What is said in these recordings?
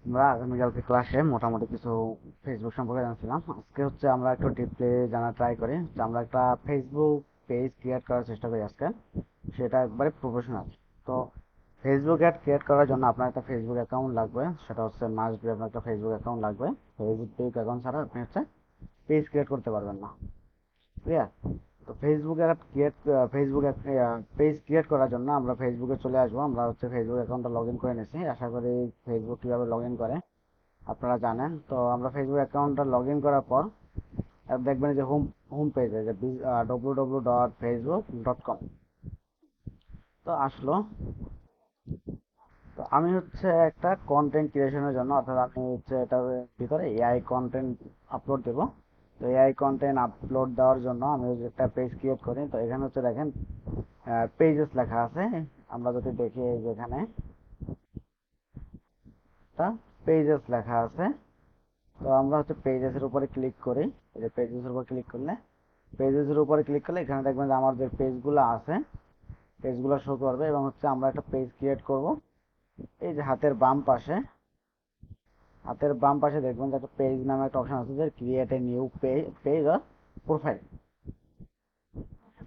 আমরা আগামীকালকে ক্লাসে মোটামুটি কিছু ফেসবুক সম্পর্কে জানছিলাম। আজকে হচ্ছে আমরা একটু ডিপলি জানা ট্রাই করি যে আমরা একটা ফেসবুক পেজ ক্রিয়েট করার চেষ্টা করি আজকে, সেটা একবারে প্রফেশনাল। তো ফেসবুক অ্যাড ক্রিয়েট করার জন্য আপনার একটা ফেসবুক অ্যাকাউন্ট লাগবে, সেটা হচ্ছে মাস্ট বি আপনার একটা ফেসবুক অ্যাকাউন্ট লাগবে। ফেসবুক অ্যাকাউন্ট ছাড়া আপনি হচ্ছে পেজ ক্রিয়েট করতে পারবেন না, ক্লিয়ার? তো ফেসবুক পেজ ক্রিয়েট করার জন্য আমরা ফেসবুকে চলে আসবো। আমরা হচ্ছে ফেসবুক অ্যাকাউন্টটা লগ ইন করে নিয়েছি, আশা করি ফেসবুক কীভাবে লগ ইন করে আপনারা জানেন। তো আমরা ফেসবুক অ্যাকাউন্টটা লগ ইন করার পর দেখবেন যে হোম হোম পেজে যে www.facebook.com তো আসলো। তো আমি হচ্ছে একটা কন্টেন্ট ক্রিয়েশনের জন্য, অর্থাৎ আমি হচ্ছে এটার ভিতরে এআই কন্টেন্ট আপলোড দেবো। তো এআই কন্টেন্ট আপলোড দেওয়ার জন্য আমি হচ্ছে একটা পেজ ক্রিয়েট করি। তো এখানে হচ্ছে দেখেন পেজেস লেখা আছে। আমরা যদি দেখি এই যে এখানে একটা পেজেস লেখা আছে। তো আমরা হচ্ছে পেজেসের উপরে ক্লিক করি। এই যে পেজেসের উপর ক্লিক করলে, পেজেসের উপরে ক্লিক করলে এখানে দেখবেন যে আমার যে পেজগুলো আছে পেজগুলো শো করবে, এবং হচ্ছে আমরা একটা পেজ ক্রিয়েট করব। এই যে হাতের বাম পাশে দেখবেন যে একটা পেজ নামে একটা অপশন আছে, যে create a new page or profile.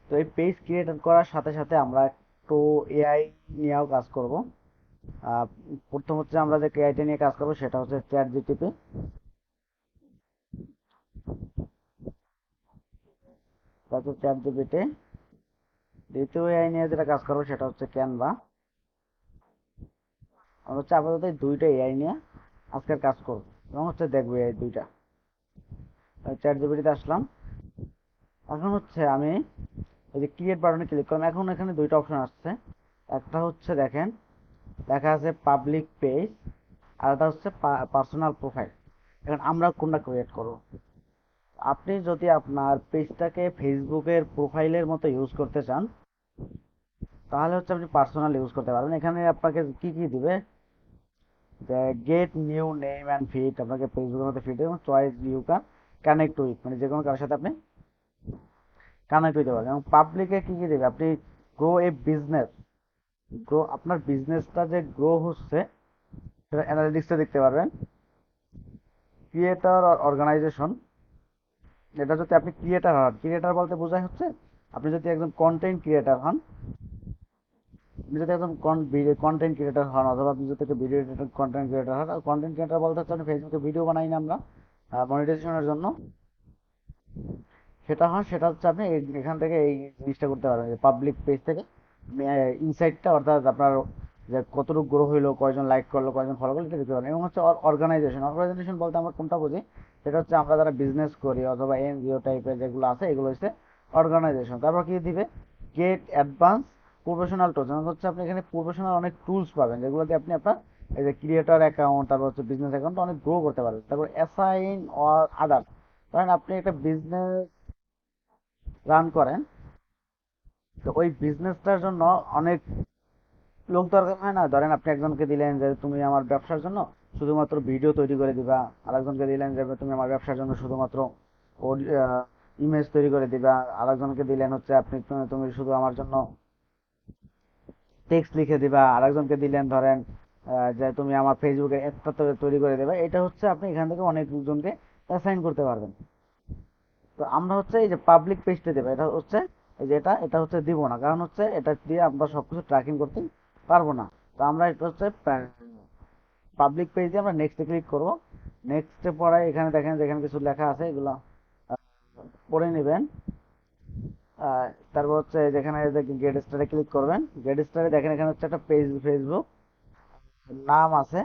তো এই পেজ ক্রিয়েট করার সাথে সাথে আমরা একটু এআই নিয়েও কাজ করব। আহ, প্রথম হচ্ছে আমরা যে এআইটা নিয়ে কাজ করবো সেটা হচ্ছে চ্যাট জিটিপি। তারপর চ্যাট জিপিটি। দ্বিতীয় এআই নিয়ে যেটা কাজ করবো সেটা হচ্ছে ক্যানভা। আমরা হচ্ছে আপাতত এই দুইটা এআই নিয়ে আজকের কাজ করবো, এবং হচ্ছে দেখবো এই দুইটা। চ্যাট জিপিটিতে আসলাম। এখন হচ্ছে আমি এই যে ক্রিয়েট বাটনে ক্লিক করলাম। এখন এখানে দুইটা অপশন আসছে। একটা হচ্ছে দেখেন লেখা আছে পাবলিক পেজ, আর একটা হচ্ছে পার্সোনাল প্রোফাইল। এখন আমরা কোনটা ক্রিয়েট করব? আপনি যদি আপনার পেজটাকে ফেসবুকের প্রোফাইলের মতো ইউজ করতে চান, তাহলে হচ্ছে আপনি পার্সোনাল ইউজ করতে পারবেন। এখানে আপনাকে কি কি দিবে, যে get new name and feed, আপনাকে ফেসবুকের মতো ফিড এবং choice you can connect with, মানে যে কোনো কারোর সাথে আপনি কানেক্ট হইতে পারবেন। এবং পাবলিকে কি কি দেবে, আপনি গ্রো এ বিজনেস, আপনার বিজনেসটা যে গ্রো হচ্ছে সেটা অ্যানালিটিক্সে দেখতে পারবেন। ক্রিয়েটর অর্গানাইজেশন, এটা যদি আপনি ক্রিয়েটার হন, ক্রিয়েটার বলতে বোঝায় হচ্ছে আপনি যদি একজন কন্টেন্ট ক্রিয়েটার হন, আপনি যদি একজন কন্টেন্ট ক্রিয়েটার হন, অথবা আপনি যদি একটা ভিডিও কন্টেন্ট ক্রিয়েটার হন। কন্টেন্ট ক্রিয়েটার বলতে হচ্ছে আপনি ফেসবুকে ভিডিও বানাই না আমরা মনিটাইজেশনের জন্য, সেটা হয়। সেটা হচ্ছে আপনি এখান থেকে এই জিনিসটা করতে পারবেন, যে পাবলিক পেজ থেকে ইনসাইটটা, অর্থাৎ আপনার যে কতটুকু গ্রো হইলো, কয়জন লাইক করলো, কয়জন ফলো করলো, এটা দেখতে পারেন। এবং হচ্ছে অর্গানাইজেশন, অর্গানাইজেশন বলতে আমরা কোনটা বুঝি, সেটা হচ্ছে আমরা যারা বিজনেস করি অথবা এনজিও টাইপের যেগুলো আছে, এগুলো হচ্ছে অর্গানাইজেশন। তারপর কি দিবে, গেট অ্যাডভান্স প্রফেশনাল টুলস, মানে হচ্ছে আপনি এখানে প্রফেশনাল অনেক টুলস পাবেন, যেগুলো দিয়ে আপনি আপনার এই যে ক্রিয়েটর অ্যাকাউন্ট, তারপর হচ্ছে বিজনেস অ্যাকাউন্ট অনেক গ্রো করতে পারবেন। তারপর অ্যাসাইন অর আদার, কারণ আপনি একটা বিজনেস রান করেন, তো ওই বিজনেসটার জন্য অনেক লোক দরকার হয় না? ধরেন আপনি একজনকে দিলেন যে তুমি আমার ব্যবসার জন্য শুধুমাত্র ভিডিও তৈরি করে দিবা, আরেকজনকে দিলেন যে তুমি আমার ব্যবসার জন্য শুধুমাত্র ইমেজ তৈরি করে দিবা, আরেকজনকে দিলেন হচ্ছে আপনি তুমি শুধু আমার জন্য টেক্সট লিখে দিবা, আরেকজনকে দিলেন ধরেন যে তুমি আমার ফেসবুকে একটা তৈরি করে দেবে। এটা হচ্ছে আপনি এখান থেকে অনেকজনকে অ্যাসাইন করতে পারবেন। তো আমরা হচ্ছে এই যে পাবলিক পেজটা দেবো, এটা হচ্ছে এই যে এটা হচ্ছে দিব না, কারণ হচ্ছে এটা দিয়ে আমরা সবকিছু ট্র্যাকিং করতে পারবো না। তো আমরা এটা হচ্ছে পাবলিক পেজ দিয়ে আমরা নেক্সটে ক্লিক করব। নেক্সটে পরে এখানে দেখেন যেখানে কিছু লেখা আছে, এগুলো পড়ে নেবেন। তারপর হচ্ছে যেখানে গেট স্টারে ক্লিক করবেন। গেট স্টারে দেখেন এখানে হচ্ছে একটা পেজ, ফেসবুক নাম আছে।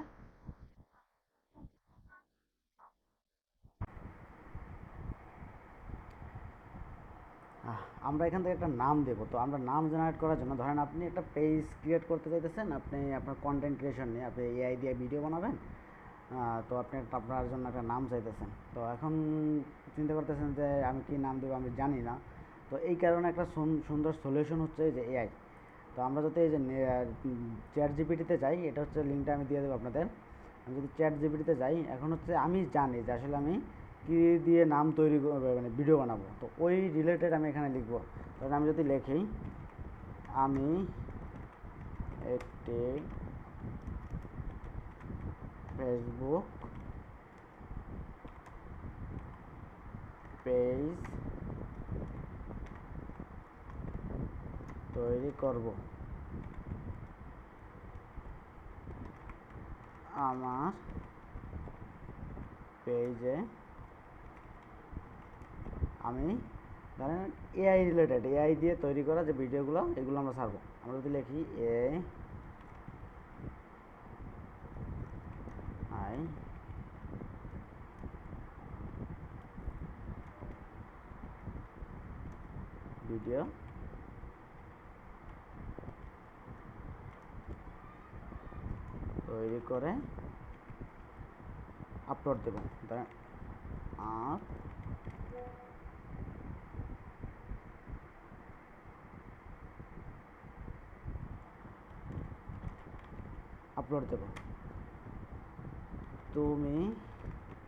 আমরা এখান থেকে একটা নাম দেবো। তো আমরা নাম জেনারেট করার জন্য, ধরেন আপনি একটা পেজ ক্রিয়েট করতে চাইতেছেন, আপনি আপনার কন্টেন্ট ক্রিয়েশন নিয়ে আপনি এআই দিয়ে ভিডিও বানাবেন। তো আপনি আপনার জন্য একটা নাম চাইতেছেন। তো এখন চিন্তা করতেছেন যে আমি কি নাম দেবো, আমি জানি না। তো এই কারণে একটা সুন্দর সলিউশন হচ্ছে এই যে এআই। তো আমরা যদি এই যে চ্যাট জিপিটিতে যাই, এটা হচ্ছে লিঙ্কটা আমি দিয়ে দেবো আপনাদের। আমি যদি চ্যাট জিপিটিতে যাই, এখন হচ্ছে আমি জানি যে আসলে আমি কী দিয়ে নাম তৈরি মানে ভিডিও বানাবো, তো ওই রিলেটেড আমি এখানে লিখবো। তখন আমি যদি লিখি আমি একটি ফেসবুক পেজ তৈরি করব। আমার পেজে আমি ধরেন এআই রিলেটেড, এআই দিয়ে তৈরি করা যে ভিডিওগুলো এগুলো আমরা ছাড়বো। আমরা যদি লিখি এআই ভিডিও তৈরি করে আপলোড দেব, ধরেন আপলোড দেব। তুমি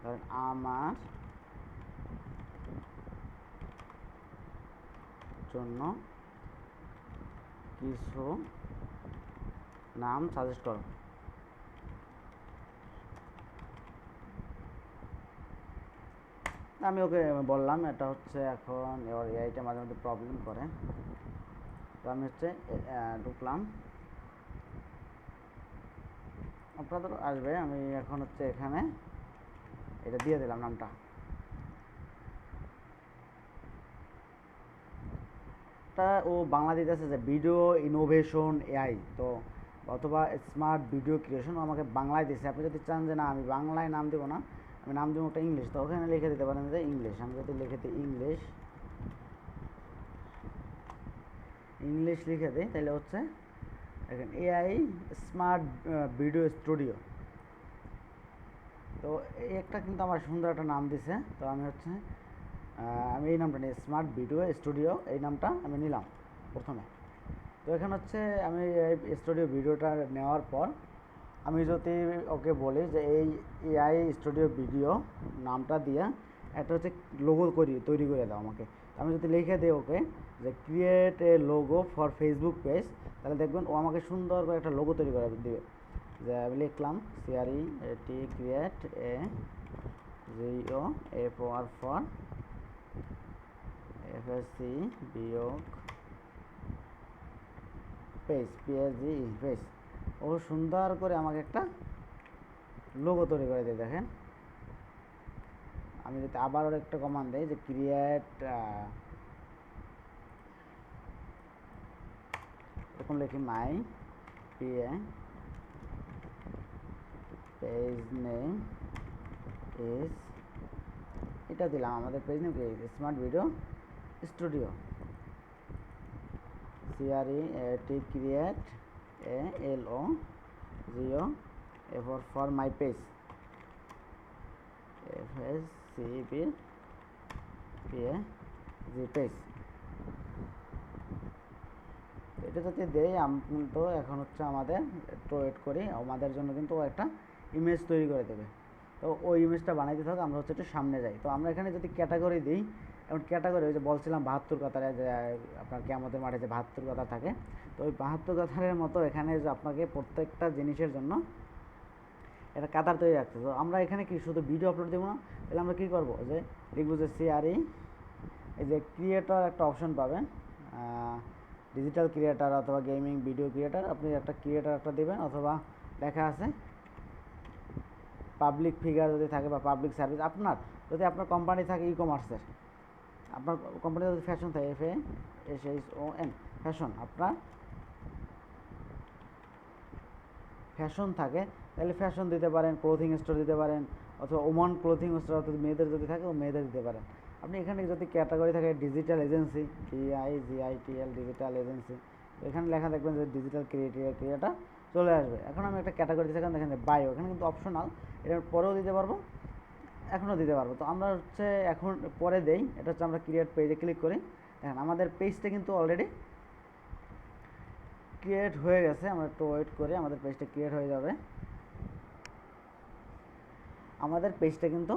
ধরেন আমার জন্য কিছু নাম সাজেস্ট করো। আমি ওকে বললাম এটা হচ্ছে এখন এআইটা মাঝে মধ্যে প্রবলেম করে, তো আমি হচ্ছে ঢুকলাম, আপনাদের আসবে। আমি এখন হচ্ছে এখানে এটা দিয়ে দিলাম নামটা। ও বাংলা দিতেছে যে ভিডিও ইনোভেশন এআই, তো অথবা স্মার্ট ভিডিও ক্রিয়েশন আমাকে বাংলায় দিচ্ছে। আপনি যদি চান যে না আমি বাংলায় নাম দেবো না, আমি নাম দেবো একটা ইংলিশ, তো ওখানে লিখে দিতে পারেন যে ইংলিশ। আমি যদি লিখে দিই ইংলিশ লিখে দিই, তাহলে হচ্ছে দেখেন এআই স্মার্ট ভিডিও স্টুডিও। তো এই একটা কিন্তু আমার সুন্দর একটা নাম দিছে, তো আমি হচ্ছে আমি এই নামটা নিই, স্মার্ট ভিডিও স্টুডিও, এই নামটা আমি নিলাম প্রথমে। তো এখানে হচ্ছে আমি এই স্টুডিও ভিডিওটা নেওয়ার পর আমি যদি ওকে বলি যে এই এআই স্টুডিও ভিডিও নামটা দিয়ে একটা হচ্ছে লোগো তৈরি করে দাও আমাকে, আমি যদি লিখে দিই ওকে যে create a logo for Facebook page, তাহলে দেখবেন ও আমাকে সুন্দর করে একটা লোগো তৈরি করে দেবে। যে আমি লিখলাম CREAT create a Jio A for FSC বিয়োগ পেজ পেজ, ও সুন্দর করে আমাকে একটা লোগো তৈরি করে দিয়ে। দেখেন আমি যদি আবার একটা কমান্ড দিই যে ক্রিয়েট, এরকম লিখি মাই পেজ নেম ইজ, এটা দিলাম, আমাদের page name smart video studio CREAT create LOGO for my page FSCB page. এটা যদি দেই তো এখন হচ্ছে আমাদের একটু ওয়েট করি, আমাদের জন্য কিন্তু ও একটা ইমেজ তৈরি করে দেবে। তো ওই ইমেজটা বানাইতে থাকো, আমরা হচ্ছে একটু সামনে যাই। তো আমরা এখানে যদি ক্যাটাগরি দিই, এখন ক্যাটাগরি ওই যে বলছিলাম 72 কাতারে, যে আপনার কিয়ামতের মাঠে যে 72 কাতার থাকে, তো ওই 72 কাতারের মতো এখানে যে আপনাকে প্রত্যেকটা জিনিসের জন্য এটা কাতার তৈরি রাখতে। তো আমরা এখানে কি শুধু ভিডিও আপলোড দেবো না, তাহলে আমরা কী করবো যে লিখবো যে এই যে ক্রিয়েটর একটা অপশন পাবেন, ডিজিটাল ক্রিয়েটার অথবা গেমিং ভিডিও ক্রিয়েটার, আপনি একটা ক্রিয়েটার একটা দেবেন, অথবা লেখা আছে পাবলিক ফিগার যদি থাকে বা পাবলিক সার্ভিস। আপনার যদি আপনার কোম্পানি থাকে কমার্সের, আপনার কোম্পানি যদি ফ্যাশন থাকে FASHON ফ্যাশন, আপনার ফ্যাশন থাকে তাহলে ফ্যাশন দিতে পারেন, ক্লোথিং স্টোর দিতে পারেন, অথবা ওমান ক্লোথিং স্টোর অর্থাৎ মেয়েদের যদি থাকে ও মেয়েদের দিতে পারেন। আপনি এখানে যদি ক্যাটাগরি থাকে digital agency DIGITL digital agency, এখানে লেখা দেখবেন যে ডিজিটাল ক্রিয়েটার চলে আসবে। এখন আমি একটা ক্যাটাগরি সেখানে দেখেন বায়ো, এখানে কিন্তু অপশনাল, এটার পরেও দিতে পারবো, এখনও দিতে পারবো। তো আমরা হচ্ছে এখন পরে দেই, এটা হচ্ছে আমরা ক্রিয়েট পেজে ক্লিক করি, দেখেন আমাদের পেজটা কিন্তু অলরেডি ক্রিয়েট হয়ে গেছে। আমরা একটু ওয়েট করি, আমাদের পেজটা ক্রিয়েট হয়ে যাবে। আমাদের পেজটা কিন্তু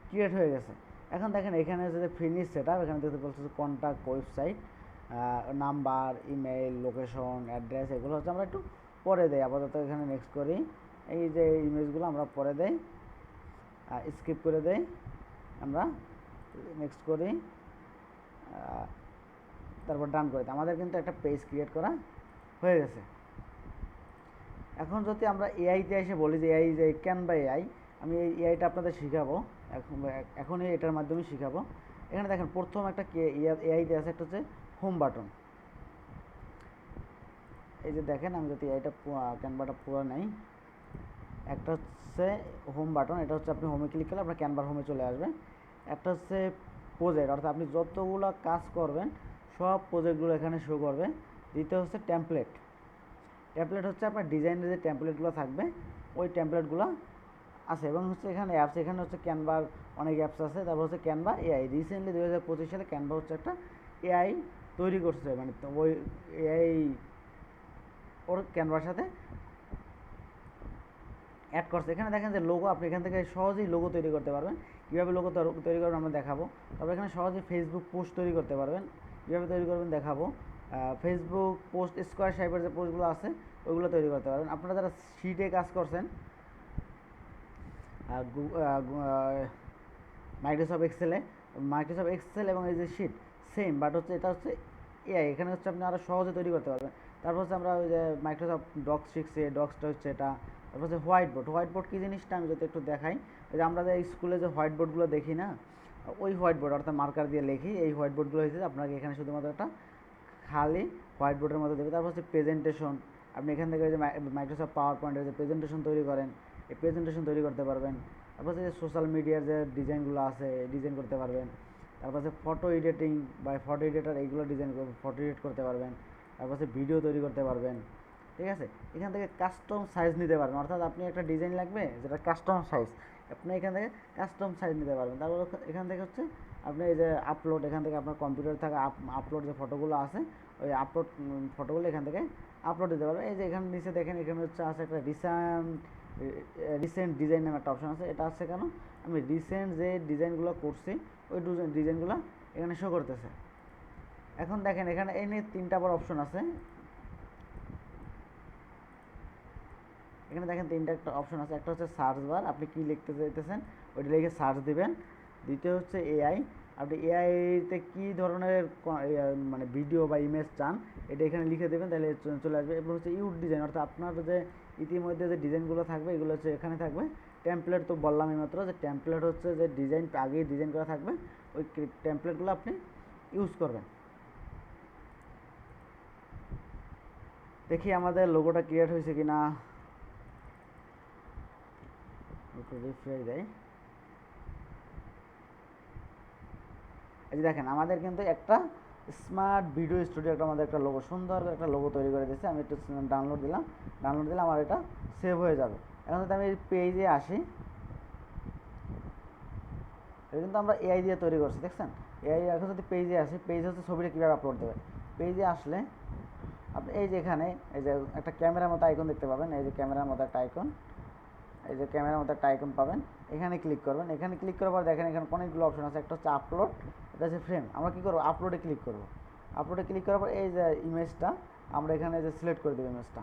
ক্রিয়েট হয়ে গেছে। এখন দেখেন এখানে যে ফিনিশ সেটআপ, এখানে দেখতে বলছে contact, website, number, email, location, address, এগুলো হচ্ছে আমরা একটু পরে দেই। আপাতত এখানে নেক্সট করি, এই যে ইমেজগুলো আমরা পরে দেই, স্কিপ করে দেই, আমরা নেক্সট করি, তারপর ডান করে দিই। আমাদের কিন্তু একটা পেজ ক্রিয়েট করা হয়ে গেছে। এখন যদি আমরা এআইতে এসে বলি যে এআই যে ক্যানভা এআই, আমি এই এআইটা আপনাদের শিখাবো, এখনই এটার মাধ্যমে শিখাবো। এখানে দেখেন প্রথম একটা এআইতে আছে একটা হচ্ছে হোম বাটন। এই যে দেখেন আমি যদি এআইটা ক্যানভাটা পুরো নেই, একটা হচ্ছে হোম বাটন, এটা হচ্ছে আপনি হোমে ক্লিক করলে আপনার ক্যানভার হোমে চলে আসবে। একটা হচ্ছে প্রজেক্ট, অর্থাৎ আপনি যতগুলো কাজ করবেন সব প্রজেক্টগুলো এখানে শো করবে। দ্বিতীয় হচ্ছে টেমপ্লেট। টেমপ্লেট হচ্ছে আপনার ডিজাইনের যে টেমপ্লেটগুলো থাকবে ওই টেমপ্লেটগুলো আছে। এবং হচ্ছে এখানে অ্যাপস, এখানে হচ্ছে ক্যানভার অনেক অ্যাপস আছে। তারপর হচ্ছে ক্যানভা এআই, রিসেন্টলি 2025 সালে ক্যানভা হচ্ছে একটা এআই তৈরি করছে, মানে ওই এআই ওর ক্যানভার সাথে অ্যাড করছে। এখানে দেখেন যে লোগো, আপনি এখান থেকে সহজেই লোগো তৈরি করতে পারবেন। কীভাবে লোগো তৈরি করবেন আমরা দেখাবো। তবে এখানে সহজেই ফেসবুক পোস্ট তৈরি করতে পারবেন, কীভাবে তৈরি করবেন দেখাবো। ফেসবুক পোস্ট, স্কোয়ার শেপের যে পোস্টগুলো আছে ওইগুলো তৈরি করতে পারবেন। আপনারা যারা শিটে কাজ করছেন, মাইক্রোসফট এক্সেল এবং এই যে শিট সেম, বাট হচ্ছে এটা হচ্ছে এআই। এখানে হচ্ছে আপনি আরও সহজে তৈরি করতে পারবেন। তারপর হচ্ছে আমরা ওই যে মাইক্রোসফট ডক্স শিখছি, ডক্সটা হচ্ছে এটা। তারপর হচ্ছে হোয়াইট বোর্ড কী জিনিসটা আমি যদি একটু দেখাই। ওই যে আমরা যে স্কুলে যে হোয়াইট বোর্ডগুলো দেখি না, ওই হোয়াইট বোর্ড অর্থাৎ মার্কার দিয়ে লিখি, এই হোয়াইট বোর্ডগুলো হয়েছে আপনাকে এখানে শুধুমাত্র একটা খালি হোয়াইট বোর্ডের মতো দেবে। তারপর হচ্ছে প্রেজেন্টেশন, আপনি এখান থেকে যে মাইক্রোসফট পাওয়ার পয়েন্টের যে প্রেজেন্টেশন তৈরি করেন, এই প্রেজেন্টেশন তৈরি করতে পারবেন। তারপর হচ্ছে যে সোশ্যাল মিডিয়ার যে ডিজাইনগুলো আছে ডিজাইন করতে পারবেন। তারপর হচ্ছে ফটো এডিটিং বা ফটো এডিটার, এইগুলো ডিজাইন ফটো এডিট করতে পারবেন। তারপর হচ্ছে ভিডিও তৈরি করতে পারবেন। ঠিক আছে, এখান থেকে কাস্টম সাইজ নিতে পারবেন, অর্থাৎ আপনি একটা ডিজাইন লাগবে যেটা কাস্টম সাইজ, আপনি এখান থেকে কাস্টম সাইজ নিতে পারবেন। তারপর এখান থেকে হচ্ছে আপনি এই যে আপলোড, এখান থেকে আপনার কম্পিউটার থাকা আপলোড যে ফটোগুলো আছে ওই আপলোড ফটোগুলো এখান থেকে আপলোড দিতে পারবেন। এই যে এখানে নিচে দেখেন এখানে হচ্ছে আছে একটা রিসেন্ট ডিজাইন নামে একটা অপশন আছে। এটা আছে কেন, আমি রিসেন্ট যে ডিজাইনগুলো করছি ওই ডিজাইনগুলো এখানে শো করতেছে। এখন দেখেন এখানে এই নিয়ে তিনটা বড় অপশন আছে। এখানে দেখেন তিনটা একটা অপশন আছে। একটা হচ্ছে সার্চ বার, আপনি কী লিখতে চাইতেছেন ওইটা লিখে সার্চ দিবেন। দ্বিতীয় হচ্ছে এআই, আপনি এআইতে কী ধরনের মানে ভিডিও বা ইমেজ চান এটা এখানে লিখে দেবেন, তাহলে চলে আসবে। এরপর হচ্ছে ইউড ডিজাইন, অর্থাৎ আপনার যে ইতিমধ্যে যে ডিজাইনগুলো থাকবে এগুলো হচ্ছে এখানে থাকবে। টেমপ্লেট তো বললাম এইমাত্র যে টেমপ্লেট হচ্ছে যে ডিজাইন আগেই ডিজাইন করা থাকবে, ওই টেমপ্লেটগুলো আপনি ইউজ করবেন। দেখি আমাদের লোগোটা ক্রিয়েট হয়েছে কিনা, একটু রিফ্রেশ দেয়। এই যে দেখেন আমাদের কিন্তু একটা স্মার্ট ভিডিও স্টুডিও একটা আমাদের একটা লোগো, সুন্দর একটা লোগো তৈরি করে দিয়েছে। আমি একটু ডাউনলোড দিলাম আমার এটা সেভ হয়ে যাবে। এখন যদি আমি এই পেজে আসি, এটা কিন্তু আমরা এআই দিয়ে তৈরি করছি, দেখছেন এআই। এখন যদি পেজে আসি, পেজ হচ্ছে ছবিটা কীভাবে আপলোড দেবে। পেজে আসলে আপনি এই যে এখানে এই যে একটা ক্যামেরার মতো আইকন দেখতে পাবেন, এই যে ক্যামেরার মতো একটা আইকন, এই যে ক্যামেরার মতো একটা আইকন পাবেন, এখানে ক্লিক করবেন। এখানে ক্লিক করার পর দেখেন এখানে অনেকগুলো অপশন আছে। একটা হচ্ছে আপলোড, এটা হচ্ছে ফ্রেম। আমরা কী করবো, আপলোডে ক্লিক করব। আপলোডে ক্লিক করার পর এই যে ইমেজটা আমরা এখানে যে সিলেক্ট করে দেবো ইমেজটা,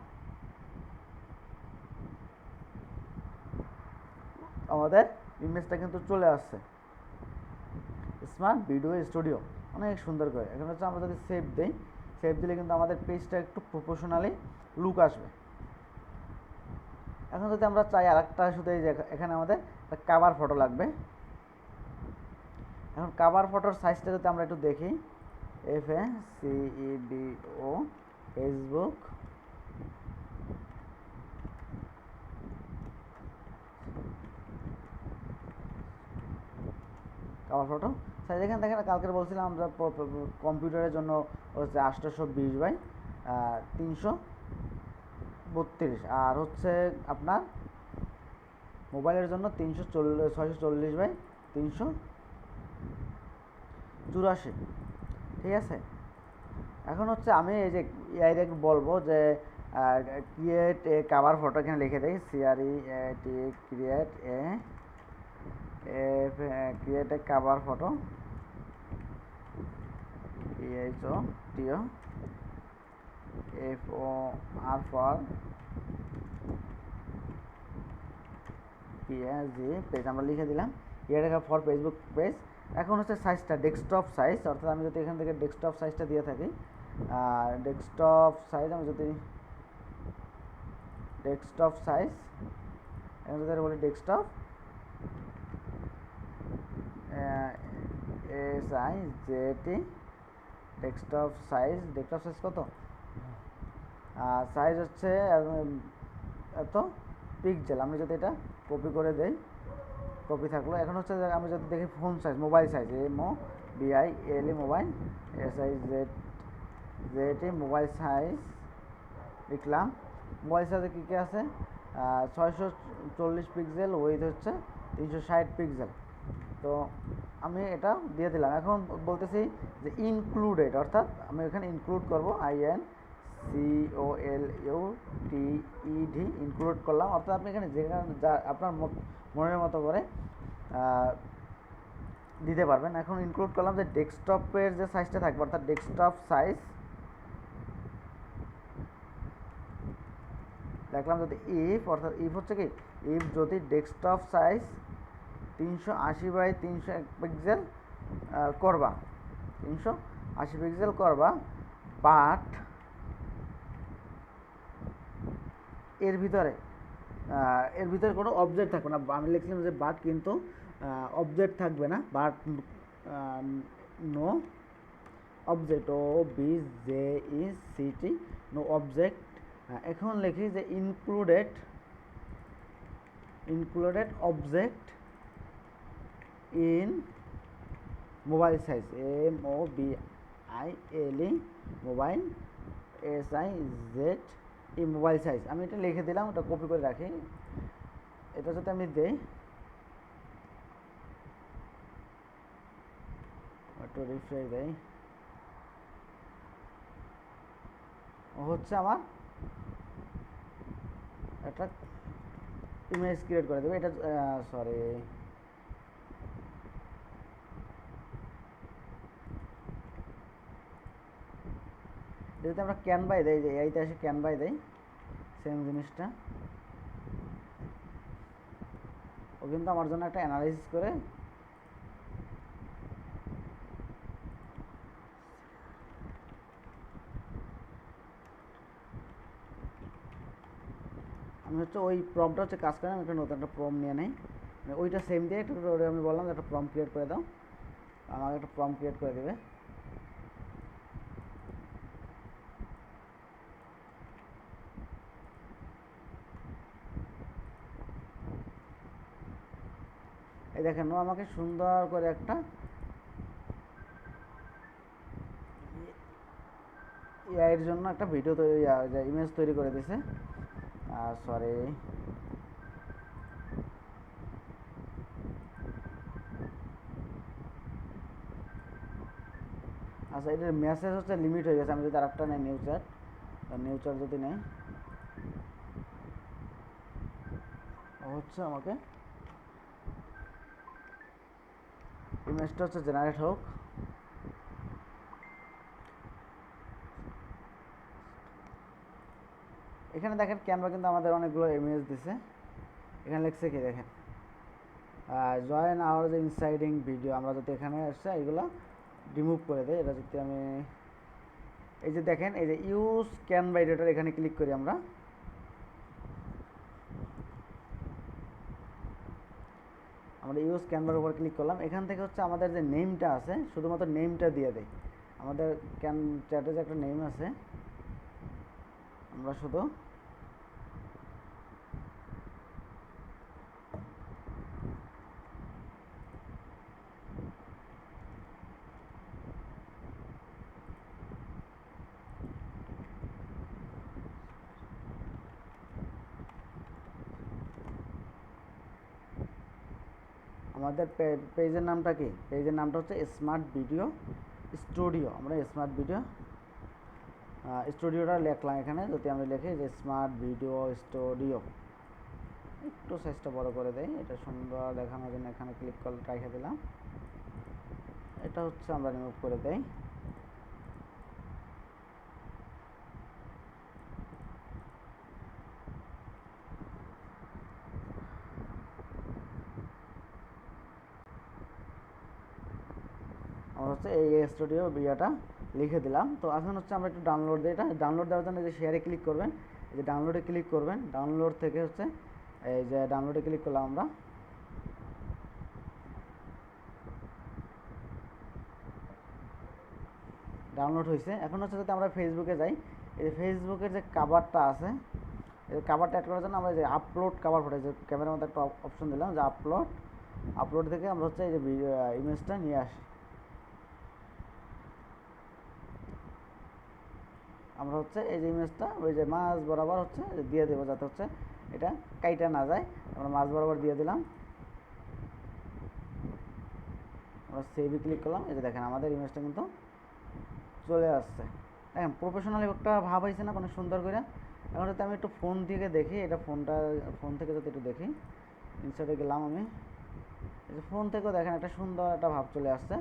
আমাদের ইমেজটা কিন্তু চলে আসছে স্মার্ট ভিডিও স্টুডিও, অনেক সুন্দর করে। এখন হচ্ছে আমরা যদি সেভ দিই, সেভ দিলে কিন্তু আমাদের পেজটা একটু প্রফেশনালি লুক আসবে। এখন যদি আমরা চাই আর একটা, শুধু এই যে এখানে আমাদের একটা কাভার ফটো লাগবে। এখন কাভার ফটোর সাইজটা যদি আমরা একটু দেখি, FACEBO Facebook cover photo size, এখানে দেখেন কালকে বলছিলাম আমরা কম্পিউটারের জন্য হচ্ছে 820 বাই 332, আর হচ্ছে আপনার মোবাইলের জন্য 640 বাই 384। ঠিক আছে, এখন হচ্ছে আমি এই যে এআইকে বলবো যে ক্রিয়েট এ কাভার ফটো, এখানে লিখে দেই CREAT create a cover photo, CHOTO FOR PSG page আমরা লিখে দিলাম। এটা ফর ফেসবুক পেজ। এখন হচ্ছে সাইজটা ডেস্কটপ সাইজ, অর্থাৎ আমি যদি এখান থেকে ডেস্কটপ সাইজটা দিয়ে থাকি, ডেস্কটপ সাইজ আমি যদি ডেস্কটপ সাইজ এখন যদি বলি ডেস্কটপ SIZT ডেস্কটপ সাইজ কত, সাইজ হচ্ছে এত পিক্সেল। আমি যদি এটা কপি করে দেই, কপি থাকলো। এখন হচ্ছে আমি যদি দেখি phone size, mobile size, MOBILE mobile, SIZT mobile size লিখলাম। মোবাইল সাইজে কী কী আছে, 640 পিক্সেল, ওয়েট হচ্ছে 360 পিক্সেল। তো আমি এটা দিয়ে দিলাম। এখন বলতেছি যে ইনক্লুডেড, অর্থাৎ আমি এখানে ইনক্লুড করবো, INCOLUTED ইনক্লুড করলাম। অর্থাৎ আপনি এখানে যেখানে যা আপনার মনের মতো করে দিতে পারবেন। এখন ইনক্লুড করলাম যে ডেস্কটপের যে সাইজটা থাকবে, অর্থাৎ ডেস্কটপ সাইজ দেখলাম। যদি ইফ, অর্থাৎ ইফ হচ্ছে কি, ইফ যদি ডেস্কটপ সাইজ 380 বাই 300 পিক্সেল করবা, 380 পিক্সেল করবা, বাট এর ভিতরে কোনো অবজেক্ট থাকবে না। আমি লিখলাম যে বাট, কিন্তু অবজেক্ট থাকবে না, but no object, OBJECT no object. এখন লিখি যে included object in mobile size, MOBILE mobile, SIZ mobile size. আমি এটা লিখে দিলাম, ওটা কপি করে রাখি। এটা যদি আমি দেই, একটু রিফ্রেশ দেই, হচ্ছে আমার একটা ইমেজ ক্রিয়েট করে দেবে। এটা সরি, যদি আমরা ক্যানভায় দেই, যে এইটা এসে ক্যানভায় দেই, সেম জিনিসটা ও কিন্তু আমার জন্য একটা অ্যানালাইসিস করে আমি হচ্ছে ওই প্রম্পটটা হচ্ছে কাজ করে, আমি একটা নতুন একটা প্রম্পট নিয়ে নেই, ওইটা সেম দিয়ে একটু আমি বললাম যে একটা প্রম্পট ক্রিয়েট করে দাও, আমাকে একটা প্রম্পট ক্রিয়েট করে দেবে। এই দেখেন, ও আমাকে সুন্দর করে একটা এর জন্য একটা ভিডিও তৈরি, ইমেজ তৈরি করে দিয়েছে। সরি, আচ্ছা, এটার মেসেজ হচ্ছে লিমিট হয়ে গেছে। আমি যদি আরেকটা নেই, নিউ চ্যাট যদি নেই, হচ্ছে আমাকে ইমেজটা হচ্ছে জেনারেট হোক। এখানে দেখেন ক্যানভা কিন্তু আমাদের অনেকগুলো ইমেজ দিছে। এখানে লিখছে কি দেখেন, জয়েন আওয়ার যে ইনসাইডিং ভিডিও। আমরা যদি এখানে আসছে এগুলো রিমুভ করে দেয়, এটা যদি আমি এই যে দেখেন, এই যে ইউজ ক্যানভা এডিটর, এখানে ক্লিক করি আমরা ইউজ ক্যানভার উপর ক্লিক করলাম। এখান থেকে হচ্ছে আমাদের যে নেমটা আছে, শুধুমাত্র নেমটা দিয়ে দেয়। আমাদের চ্যাটে যে একটা নেম আছে, আমরা শুধু আমাদের পেজের নামটা কি, পেজের নামটা হচ্ছে স্মার্ট ভিডিও স্টুডিও। আমরা স্মার্ট ভিডিও স্টুডিওটা লিখলাম। এখানে যদি আমরা লিখি যে স্মার্ট ভিডিও স্টুডিও, একটু সাইজটা বড় করে দেই, এটা সুন্দর দেখানোর জন্য এখানে ক্লিক করে রেখে দিলাম। এটা হচ্ছে আমরা রিমুভ করে দেই। হচ্ছে এই স্টুডিও বিয়াটা লিখে দিলাম। তো এখন হচ্ছে আমরা একটু ডাউনলোড দিই। এটা ডাউনলোড দেওয়ার জন্য যে শেয়ারে ক্লিক করবেন, এই যে ডাউনলোডে ক্লিক করবেন। ডাউনলোড থেকে হচ্ছে এই যে ডাউনলোডে ক্লিক করলাম আমরা। ডাউনলোড হয়েছে। এখন হচ্ছে যদি আমরা ফেসবুকে যাই, এই যে ফেসবুকের যে কাভারটা আছে, এই কাভারটা অ্যাড করার জন্য আমরা যে আপলোড কাভার ফটো, যে ক্যামেরার মধ্যে একটা অপশন দিলাম যে আপলোড থেকে আমরা হচ্ছে এই যে ইমেজটা নিয়ে আসি। আমরা হচ্ছে এই যে ইমেজটা ওই যে মাঝ বরাবর হচ্ছে দিয়ে দেবো, যাতে হচ্ছে এটা কাইটা না যায়। আমরা মাঝ বরাবর দিয়ে দিলাম। আমরা সেভে ক্লিক করলাম। এই যে দেখেন আমাদের ইমেজটা কিন্তু চলে আসছে। দেখেন প্রফেশনাল একটা ভাব হয়েছে না, কোনো সুন্দর করে। এখন যদি আমি একটু ফোন থেকে দেখি, এটা ফোন থেকে যদি একটু দেখি, ইনসার্টে গেলাম আমি, এই যে ফোন থেকেও দেখেন একটা সুন্দর একটা ভাব চলে আসছে।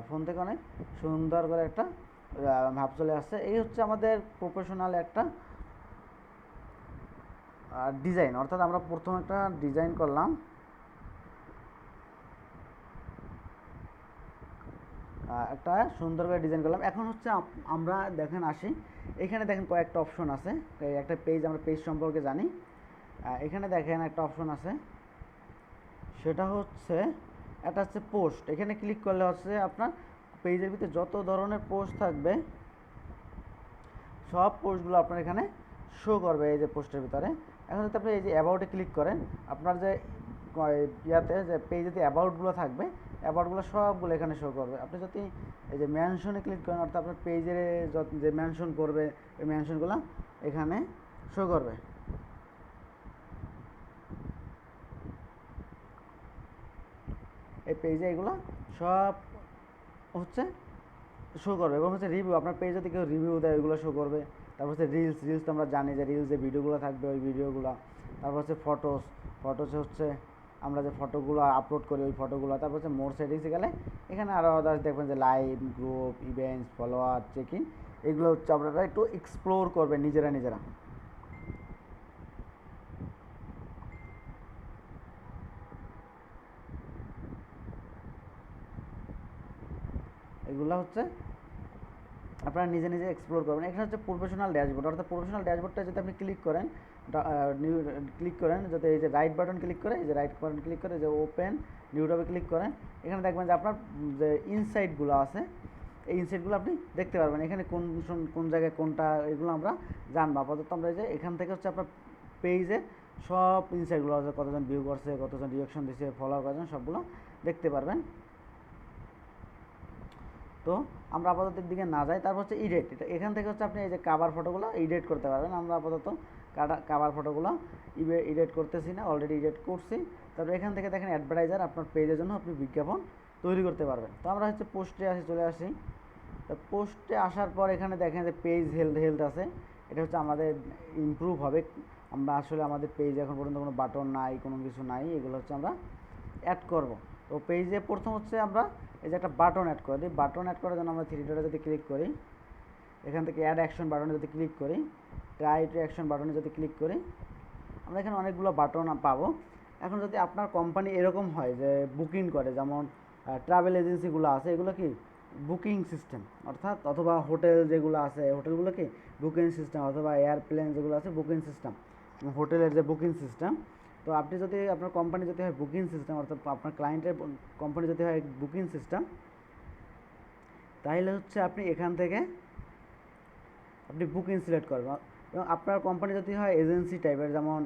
ফোন থেকে অনেক সুন্দর করে একটা ভাব চলে আসছে। এই হচ্ছে আমাদের প্রফেশনাল একটা ডিজাইন। অর্থাৎ আমরা প্রথম একটা ডিজাইন করলাম, একটা সুন্দর করে ডিজাইন করলাম। এখন হচ্ছে আমরা দেখেন আসি, এখানে দেখেন কয়েকটা অপশন আছে। একটা পেজ, আমরা পেজ সম্পর্কে জানি। এখানে দেখেন একটা অপশন আছে, সেটা হচ্ছে এটা হচ্ছে পোস্ট। এখানে ক্লিক করলে হচ্ছে আপনার পেজের ভিতরে যত ধরনের পোস্ট থাকবে সব পোস্টগুলো আপনার এখানে শো করবে এই যে পোস্টের ভিতরে। এখন যদি আপনি এই যে অ্যাবাউটে ক্লিক করেন, আপনার যে ইয়াতে যে পেজে অ্যাবাউটগুলো থাকবে, অ্যাবাউটগুলো সবগুলো এখানে শো করবে। আপনি যদি এই যে মেনশনে ক্লিক করেন, অর্থাৎ আপনার পেজের যে মেনশন করবে ওই মেনশনগুলো এখানে শো করবে। এই পেজে এগুলো সব হচ্ছে শো করবে। এবং হচ্ছে রিভিউ, আপনার পেজে যদি কেউ রিভিউ দেয় ওইগুলো শো করবে। তারপর হচ্ছে রিলস তো আমরা জানি যে রিলস যে ভিডিওগুলো থাকবে ওই ভিডিওগুলো। তারপর হচ্ছে ফটোস হচ্ছে আমরা যে ফটোগুলো আপলোড করি ওই ফটোগুলো। তারপর হচ্ছে মোর সেটিংসে গেলে এখানে আরও আদার্স দেখবেন যে live, group, events, follower, check in, এগুলো হচ্ছে আপনারা একটু এক্সপ্লোর করবেন নিজেরা। এগুলো হচ্ছে আপনারা নিজে এক্সপ্লোর করবেন। এখানে হচ্ছে প্রফেশনাল ড্যাশবোর্ড। অর্থাৎ প্রফেশনাল ড্যাশবোর্ডটা যদি আপনি ক্লিক করেন, ক্লিক করেন, যাতে এই যে রাইট বাটন ক্লিক করে, এই যে রাইট বাটন ক্লিক করে যে ওপেন নিউ ট্যাবে ক্লিক করেন, এখানে দেখবেন যে আপনার যে ইনসাইটগুলো আছে এই ইনসাইটগুলো আপনি দেখতে পারবেন। এখানে কোন জায়গায় কোনটা, এগুলো আমরা জানবো। আপাতত আমরা যে এখান থেকে হচ্ছে আপনার পেজে সব ইনসাইটগুলো আছে, কতজন ভিউ করছে, কতজন রিয়াকশন দিচ্ছে, ফলোয়ার কতজন, সবগুলো দেখতে পারবেন। তো আমরা আপাতত দিকে না যাই। তারপর হচ্ছে এডিট, এটা এখান থেকে হচ্ছে আপনি এই যে কাভার ফটোগুলো এডিট করতে পারবেন। আমরা আপাতত কাভার ফটোগুলো এডিট করতেছি না, অলরেডি এডিট করছি। তারপর এখান থেকে দেখেন অ্যাডভার্টাইজার, আপনার পেজের জন্য আপনি বিজ্ঞাপন তৈরি করতে পারবেন। তো আমরা হচ্ছে পোস্টে চলে আসি। তো পোস্টে আসার পর এখানে দেখেন যে পেজ হেলথ আছে। এটা হচ্ছে আমাদের ইমপ্রুভ হবে। আমরা আসলে আমাদের পেজ এখন পর্যন্ত কোনো বাটন নাই, কোনো কিছু নাই, এগুলো হচ্ছে আমরা অ্যাড করব। তো পেজে প্রথম হচ্ছে আমরা এই যে একটা বাটন অ্যাড করে দিই। বাটন অ্যাড করার জন্য আমরা থ্রি ডটে যদি ক্লিক করি, এখান থেকে অ্যাড অ্যাকশন বাটনে যদি ক্লিক করি, ট্রাই টু অ্যাকশন বাটনে যদি ক্লিক করি, আমরা এখানে অনেকগুলো বাটন পাবো। এখন যদি আপনার কোম্পানি এরকম হয় যে বুকিং করে, যেমন ট্রাভেল এজেন্সিগুলো আছে, এগুলো কি বুকিং সিস্টেম, অর্থাৎ অথবা হোটেল যেগুলো আছে ওhotelগুলো কি বুকিং সিস্টেম, অথবা এয়ারপ্লেন যেগুলো আছে বুকিং সিস্টেম, হোটেলের যে বুকিং সিস্টেম। তো আপনি যদি আপনার কোম্পানি যদি হয় বুকিং সিস্টেম, অর্থাৎ আপনার ক্লায়েন্টের কোম্পানি যদি হয় বুকিং সিস্টেম, তাহলে হচ্ছে আপনি এখান থেকে আপনি বুকিং সিলেক্ট করবেন। এবং আপনার কোম্পানি যদি হয় এজেন্সি টাইপের, যেমন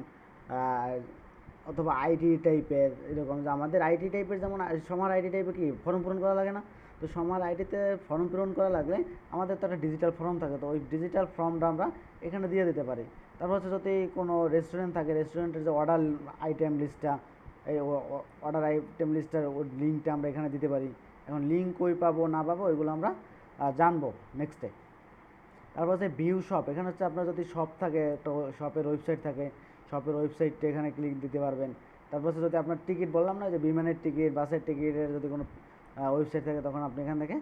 অথবা আইটি টাইপের, এরকম যে আমাদের আইটি টাইপের, যেমন সমার আইটি টাইপের কি ফর্ম পূরণ করা লাগে না? তো সমার আইটিতে ফর্ম পূরণ করা লাগলে আমাদের তো একটা ডিজিটাল ফর্ম থাকে, তো ওই ডিজিটাল ফর্মটা আমরা এখানে দিয়ে দিতে পারি। তারপর হচ্ছে যদি কোনো রেস্টুরেন্ট থাকে, রেস্টুরেন্টের যে অর্ডার আইটেম লিস্টটা, এই অর্ডার আইটেম লিস্টের লিঙ্কটা আমরা এখানে দিতে পারি। এখন লিঙ্ক কই পাবো না পাবো ওইগুলো আমরা জানবো নেক্সটে। তারপর হচ্ছে ভিউ শপ, এখানে হচ্ছে আপনার যদি শপ থাকে, তো শপের ওয়েবসাইট থাকে, শপের ওয়েবসাইটটা এখানে ক্লিক দিতে পারবেন। তারপর হচ্ছে যদি আপনার টিকিট, বললাম না যে বিমানের টিকিট, বাসের টিকিটের যদি কোনো ওয়েবসাইট থাকে, তখন আপনি এখান থেকে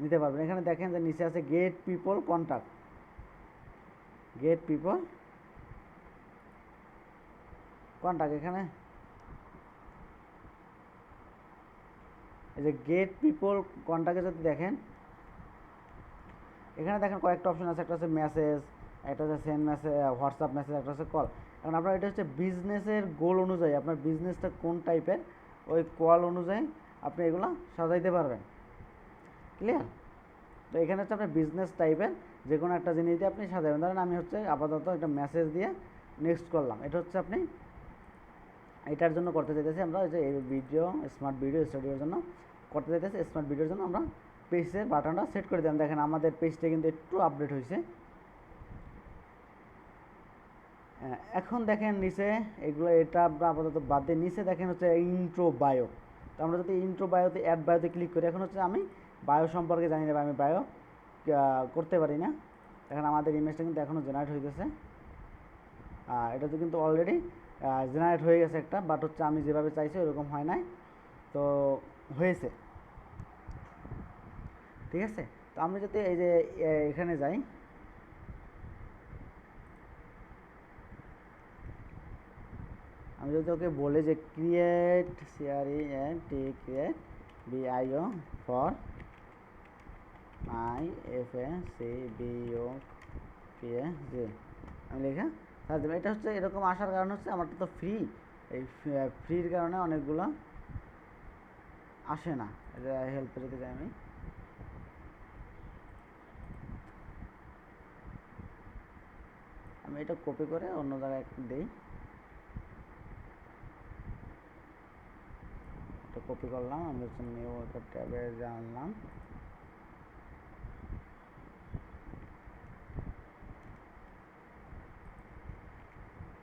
নিতে পারবেন। এখানে দেখেন যে নিচে আছে gate people contact, gate people contact, এখানে এই যে গেট পিপল কন্টাক্টে যদি দেখেন, এখানে দেখেন কয়েকটা অপশন আছে, একটা হচ্ছে মেসেজ, একটা হচ্ছে সেন্ড মেসেজ, হোয়াটসঅ্যাপ মেসেজ, একটা হচ্ছে কল। এখন আপনার এটা হচ্ছে বিজনেসের গোল অনুযায়ী, আপনার বিজনেসটা কোন টাইপের ওই কল অনুযায়ী আপনি এগুলো সাজাইতে পারবেন। ক্লিয়ার? তো এখানে হচ্ছে আপনার বিজনেস টাইপের যে কোনো একটা জিনিস দিয়ে আপনি সাজাবেন। ধরেন আমি হচ্ছে আপাতত একটা মেসেজ দিয়ে নেক্সট করলাম, এটা হচ্ছে আপনি এটার জন্য করতে চাইতেছি আমরা, যে এই ভিডিও স্মার্ট ভিডিও স্টুডিওর জন্য করতে চাইতেছি। স্মার্ট ভিডিওর জন্য আমরা পেজের বাটনটা সেট করে দিলাম। দেখেন আমাদের পেজটা কিন্তু একটু আপডেট হয়েছে। এখন দেখেন নিচে এগুলো, এটা আমরা আপাতত বাদ দিয়ে নিচে দেখেন হচ্ছে ইন্ট্রো বায়ো। তো আমরা যদি ইন্ট্রো বায়োতে অ্যাড বায়োতে ক্লিক করি, এখন হচ্ছে আমি বায়ো সম্পর্কে জানি না, আমি বায়ো করতে পারি না। দেখেন আমাদের ইমেজটা কিন্তু এখনও জেনারেট হইতেছে, এটা তো কিন্তু অলরেডি জেনারেট হয়ে গেছে একটা, বাট হচ্ছে আমি যেভাবে চাইছি ওরকম হয় নাই, তো হয়েছে। ঠিক আছে? তো আমি যদি এই যে এখানে যাই, আমি যদি ওকে বলে যে ক্রিয়েট ক্রিয়েট বিআইও ফর IFACBO আমি লেখা সার্চ দেবো। এটা হচ্ছে এরকম আসার কারণ হচ্ছে আমারটা তো ফ্রি, এই ফ্রির কারণে অনেকগুলো আসে না। এটা হেল্পে যদি যাই আমি এটা কপি করে অন্য জায়গায় দিই, এটা কপি করলাম, আমি হচ্ছে নিউ একটা ট্যাবে জানলাম,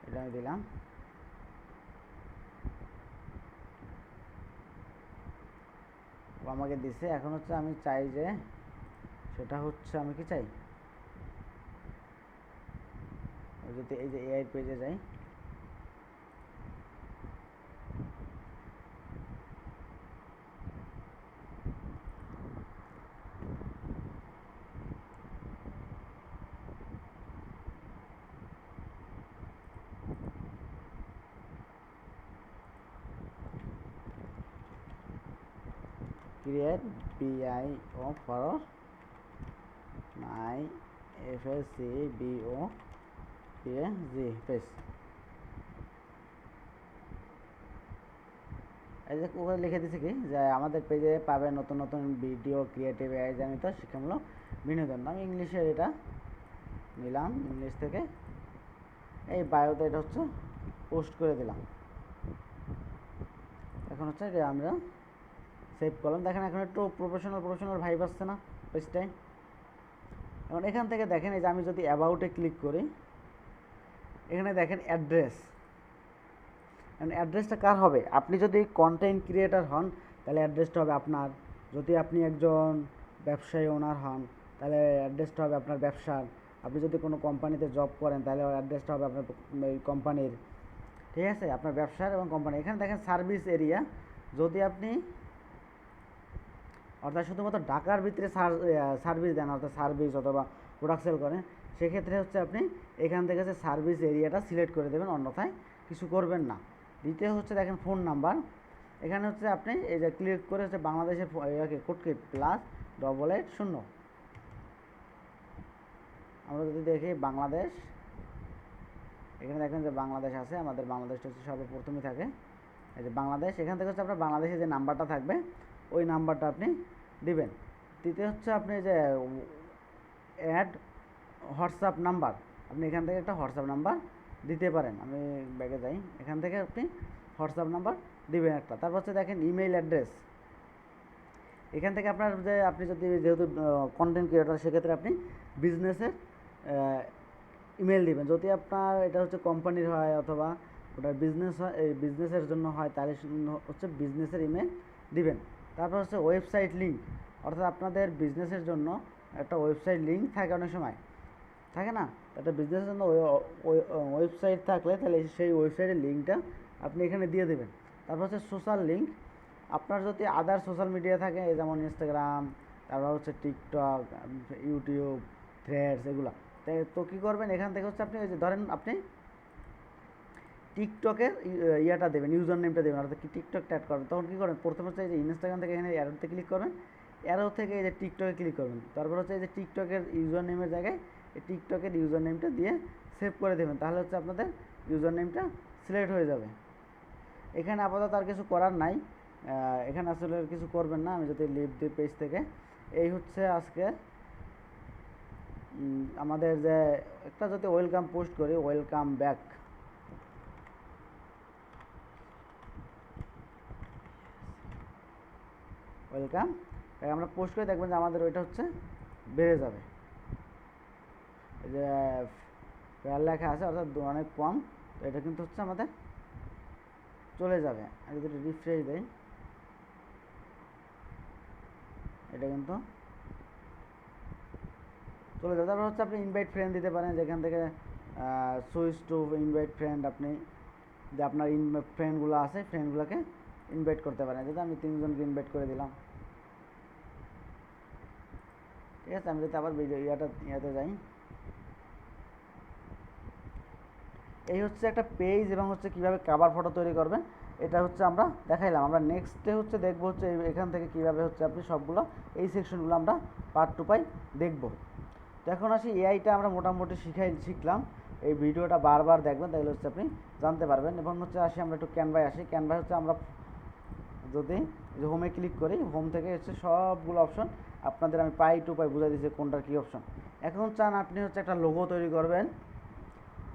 এটা আমি দিলাম। আমাকে দিছে। এখন হচ্ছে আমি চাই যে সেটা হচ্ছে আমি কি চাই, যদি এই যে এআই পেজে যাই, ক্রিয়েট বিআইও ফর IFACBO পেজ। এই যে ওখানে লিখে দিছে কি যে আমাদের পেজে পাবে নতুন নতুন ভিডিও, ক্রিয়েটিভ এআই জনিত শিক্ষামূলক বিনোদন। আমি ইংলিশের এটা নিলাম, ইংলিশ থেকে এই বায়োতে এটা হচ্ছে পোস্ট করে দিলাম। এখন হচ্ছে যে আমরা সেভ করলাম। দেখেন এখন একটু প্রফেশনাল ভাইব আসছে না পেজটাই? এখন এখান থেকে দেখেন এই যে আমি যদি অ্যাবাউটে ক্লিক করি, এখানে দেখেন অ্যাড্রেস। অ্যাড্রেসটা কার হবে? আপনি যদি কন্টেন্ট ক্রিয়েটার হন তাহলে অ্যাড্রেসটা হবে আপনার, যদি আপনি একজন ব্যবসায়ী ওনার হন তাহলে অ্যাড্রেসটা হবে আপনার ব্যবসার, আপনি যদি কোনো কোম্পানিতে জব করেন তাহলে অ্যাড্রেসটা হবে আপনার এই কোম্পানির। ঠিক আছে? আপনার ব্যবসার এবং কোম্পানি। এখানে দেখেন সার্ভিস এরিয়া, যদি আপনি অর্থাৎ শুধুমাত্র ঢাকার ভিতরে সার্ভিস দেন, অর্থাৎ সার্ভিস অথবা প্রোডাক্ট সেল করেন, সেক্ষেত্রে হচ্ছে আপনি এখান থেকে হচ্ছে সার্ভিস এরিয়াটা সিলেক্ট করে দেবেন, অন্যথায় কিছু করবেন না। দ্বিতীয় হচ্ছে দেখেন ফোন নাম্বার, এখানে হচ্ছে আপনি এই যে ক্লিক করে হচ্ছে বাংলাদেশের কোডকে +8880। আমরা যদি দেখি বাংলাদেশ, এখানে দেখেন যে বাংলাদেশ আছে, আমাদের বাংলাদেশটা হচ্ছে সর্বপ্রথমই থাকে, এই যে বাংলাদেশ। এখান থেকে হচ্ছে আপনার বাংলাদেশে যে নাম্বারটা থাকবে ওই নাম্বারটা আপনি দিবেন। তৃতীয় হচ্ছে আপনি যে অ্যাড হোয়াটসঅ্যাপ নাম্বার, আপনি এখান থেকে একটা হোয়াটসঅ্যাপ নাম্বার দিতে পারেন। আমি ব্যাগে যাই, এখান থেকে আপনি হোয়াটসঅ্যাপ নাম্বার দিবেন একটা। তারপর হচ্ছে দেখেন ইমেইল অ্যাড্রেস, এখান থেকে আপনার যে আপনি যদি যেহেতু কন্টেন্ট ক্রিয়েটর সেক্ষেত্রে আপনি বিজনেসের ইমেল দিবেন। যদি আপনার এটা হচ্ছে কোম্পানির হয় অথবা ওটা বিজনেস হয়, এই বিজনেসের জন্য হয়, তাহলে হচ্ছে বিজনেসের ইমেল দিবেন। তারপর হচ্ছে ওয়েবসাইট লিঙ্ক, অর্থাৎ আপনাদের বিজনেসের জন্য একটা ওয়েবসাইট লিঙ্ক থাকে, অনেক সময় থাকে না, একটা বিজনেসের জন্য ওয়েবসাইট থাকলে তাহলে সেই ওয়েবসাইটের লিঙ্কটা আপনি এখানে দিয়ে দেবেন। তারপর হচ্ছে সোশ্যাল লিঙ্ক, আপনার যদি আদার সোশ্যাল মিডিয়া থাকে যেমন ইনস্টাগ্রাম, তারপর হচ্ছে টিকটক, ইউটিউব, থ্রেডস, এগুলো তো কী করবেন, এখান থেকে হচ্ছে আপনি ওই যে ধরেন আপনি টিকটকের ইয়াটা দেবেন, ইউজার নেমটা দেবেন, অর্থাৎ টিকটক অ্যাড করবেন। তখন কী করবেন, প্রথমে হচ্ছে এই যে ইনস্টাগ্রাম থেকে এখানে অ্যারোতে ক্লিক করবেন, অ্যারো থেকে এই যে টিকটকে ক্লিক করবেন, তারপর হচ্ছে এই যে টিকটকের ইউজার নেমের জায়গায় এই টিকটকের ইউজার নেমটা দিয়ে সেভ করে দেবেন, তাহলে হচ্ছে আপনাদের ইউজার নেমটা সিলেক্ট হয়ে যাবে। এখানে আপাতত আর কিছু করার নাই, এখানে আসলে কিছু করবেন না। আমি যদি লিভ দিই পেজ থেকে, এই হচ্ছে আজকে আমাদের যে একটা যদি ওয়েলকাম পোস্ট করি, ওয়েলকাম ব্যাক, ওয়েলকাম আমরা পোস্ট করে দেখবেন যে আমাদের ওইটা হচ্ছে বেড়ে যাবে। এই যে ফেয়ার লেখা আছে অর্থাৎ অনেক কম, তো এটা কিন্তু হচ্ছে আমাদের চলে যাবে। আমি যদি রিফ্রেশ দেই, এটা কিন্তু চলে যাবে। তারপর হচ্ছে আপনি ইনভাইট ফ্রেন্ড দিতে পারেন, যেখান থেকে সুইচ টু ইনভাইট ফ্রেন্ড, আপনি যে আপনার ফ্রেন্ডগুলো আছে ফ্রেন্ডগুলোকে ইনভাইট করতে পারেন। যেটা আমি 3 জনকে ইনভাইট করে দিলাম, ঠিক আছে। আমি যদি আবার ইয়াতে যাই, এই হচ্ছে একটা পেজ এবং হচ্ছে কীভাবে কভার ফটো তৈরি করবেন, এটা হচ্ছে আমরা দেখাইলাম। আমরা নেক্সটে হচ্ছে দেখবো হচ্ছে এখান থেকে কীভাবে হচ্ছে আপনি সবগুলো এই সেকশনগুলো আমরা পার্ট টু পাই দেখব। তো এখন আসি এআইটা আমরা মোটামুটি শিখলাম। এই ভিডিওটা বারবার দেখবেন, তাহলে হচ্ছে আপনি জানতে পারবেন। এবং হচ্ছে আসি আমরা একটু ক্যানভায় আসি। ক্যানভায় হচ্ছে আমরা যদি হোমে ক্লিক করি, হোম থেকে হচ্ছে সবগুলো অপশন আপনাদের আমি পাই টু পাই বুঝাই দিচ্ছি কোনটার কী অপশন। এখন চান আপনি হচ্ছে একটা লোগো তৈরি করবেন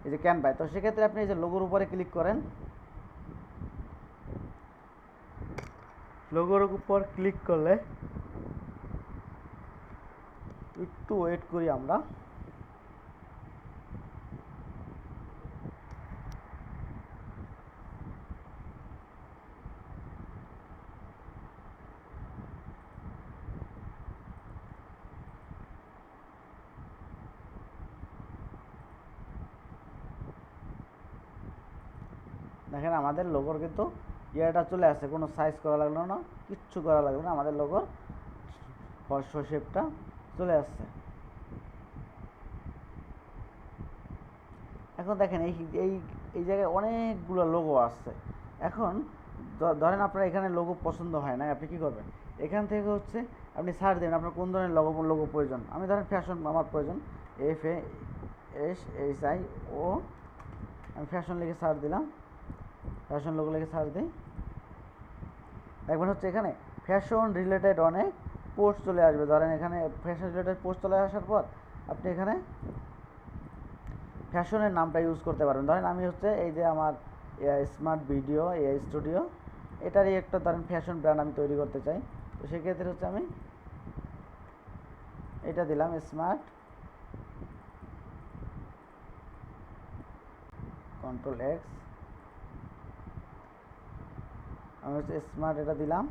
এই যে ক্যানভায়, তো সেক্ষেত্রে আপনি এই যে লোগোর উপরে ক্লিক করেন, লোগোর উপর ক্লিক করলে একটু ওয়েট করি আমরা। দেখেন আমাদের লোগোর কিন্তু ইয়েটা চলে আসছে, কোনো সাইজ করা লাগলো না, কিচ্ছু করা লাগলো না, আমাদের লোগোর শেপটা চলে আসছে। এখন দেখেন এই এই এই জায়গায় অনেকগুলো লোগো আসছে। এখন ধরেন আপনার এখানে লোগো পছন্দ হয় না, আপনি কী করবেন, এখান থেকে হচ্ছে আপনি সার্চ দেবেন আপনার কোন ধরনের লোগো প্রয়োজন। আমি ধরেন ফ্যাশন আমার প্রয়োজন, FASHIO, আমি ফ্যাশন লিখে সার্চ দিলাম, ফ্যাশন লোগো লিখে সার্চ দিই, দেখবেন হচ্ছে এখানে ফ্যাশন রিলেটেড অনেক পোস্ট চলে আসবে। ধরেন এখানে ফ্যাশন রিলেটেড পোস্ট চলে আসার পর আপনি এখানে ফ্যাশনের নামটা ইউজ করতে পারবেন। ধরেন আমি হচ্ছে এই যে আমার স্মার্ট ভিডিও এআই স্টুডিও, এটারই একটা ধরেন ফ্যাশন ব্র্যান্ড আমি তৈরি করতে চাই, তো সেক্ষেত্রে হচ্ছে আমি এটা দিলাম স্মার্ট, Ctrl+X, আমি হচ্ছে স্মার্ট এটা দিলাম,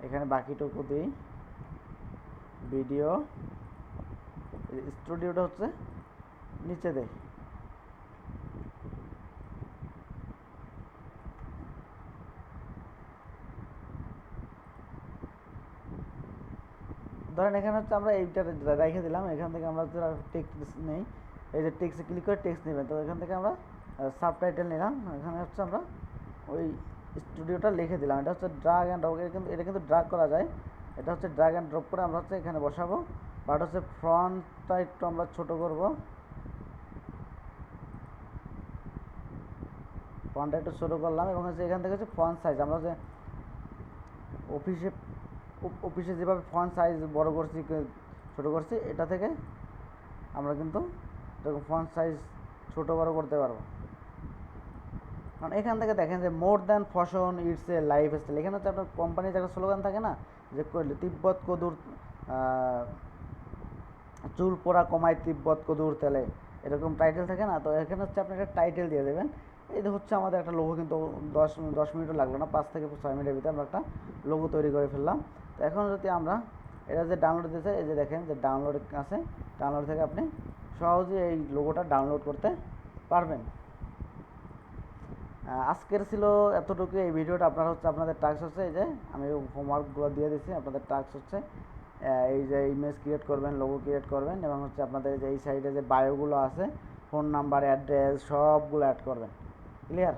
এখানে বাকিটুকু দিই ভিডিও স্টুডিওটা হচ্ছে নিচে দেই। ধরেন এখানে হচ্ছে আমরা এইটা রেখে দিলাম, এখান থেকে আমরা টেক্সট নেই, এই যে টেক্সটে ক্লিক করে টেক্সট নেবেন, তো এখান থেকে আমরা সাবটাইটেল নিলাম, এখানে হচ্ছে আমরা ওই স্টুডিওটা লিখে দিলাম। এটা হচ্ছে ড্রাগ অ্যান্ড ড্রপ, এটা কিন্তু ড্রাগ করা যায়, এটা হচ্ছে ড্রাগ অ্যান্ড ড্রপ করে আমরা হচ্ছে এখানে বসাবো। বাট হচ্ছে ফ্রন্টটা একটু আমরা ছোটো করব, ফন্টটা একটু ছোটো করলাম, এবং হচ্ছে এখান থেকে হচ্ছে ফন্ট সাইজ আমরা যে অফিসে যেভাবে ফন্ট সাইজ বড় করছি ছোটো করছি, এটা থেকে আমরা কিন্তু এরকম ফন্ট সাইজ ছোটো বড় করতে পারবো। কারণ এখান থেকে দেখেন যে more than fashion it's a life style, এখানে হচ্ছে আপনার কোম্পানির একটা স্লোগান থাকে না যে তিব্বত কদুর চুল পোড়া কমায় তিব্বত কদুর তেলে, এরকম টাইটেল থাকে না, তো এখানে হচ্ছে আপনি একটা টাইটেল দিয়ে দেবেন। এই হচ্ছে আমাদের একটা লোগো, কিন্তু 10 মিনিটও লাগলো না, 5 থেকে 6 মিনিটের ভিতরে আমরা একটা লোগো তৈরি করে ফেললাম। তো এখন যদি আমরা এটা যে ডাউনলোড দিতে, এই যে দেখেন যে ডাউনলোড আছে, ডাউনলোড থেকে আপনি সহজে এই লোগোটা ডাউনলোড করতে পারবেন। আজকের ছিল এতটুকু এই ভিডিওটা। আপনারা হচ্ছে আপনাদের টাস্ক হচ্ছে এই যে আমি হোমওয়ার্কগুলো দিয়ে দিচ্ছি, আপনাদের টাস্ক হচ্ছে এই যে ইমেজ ক্রিয়েট করবেন, লোগো ক্রিয়েট করবেন, এবং হচ্ছে আপনাদের যে এই সাইডে যে বায়োগুলো আছে ফোন নাম্বার, অ্যাড্রেস সবগুলো অ্যাড করবেন। ক্লিয়ার?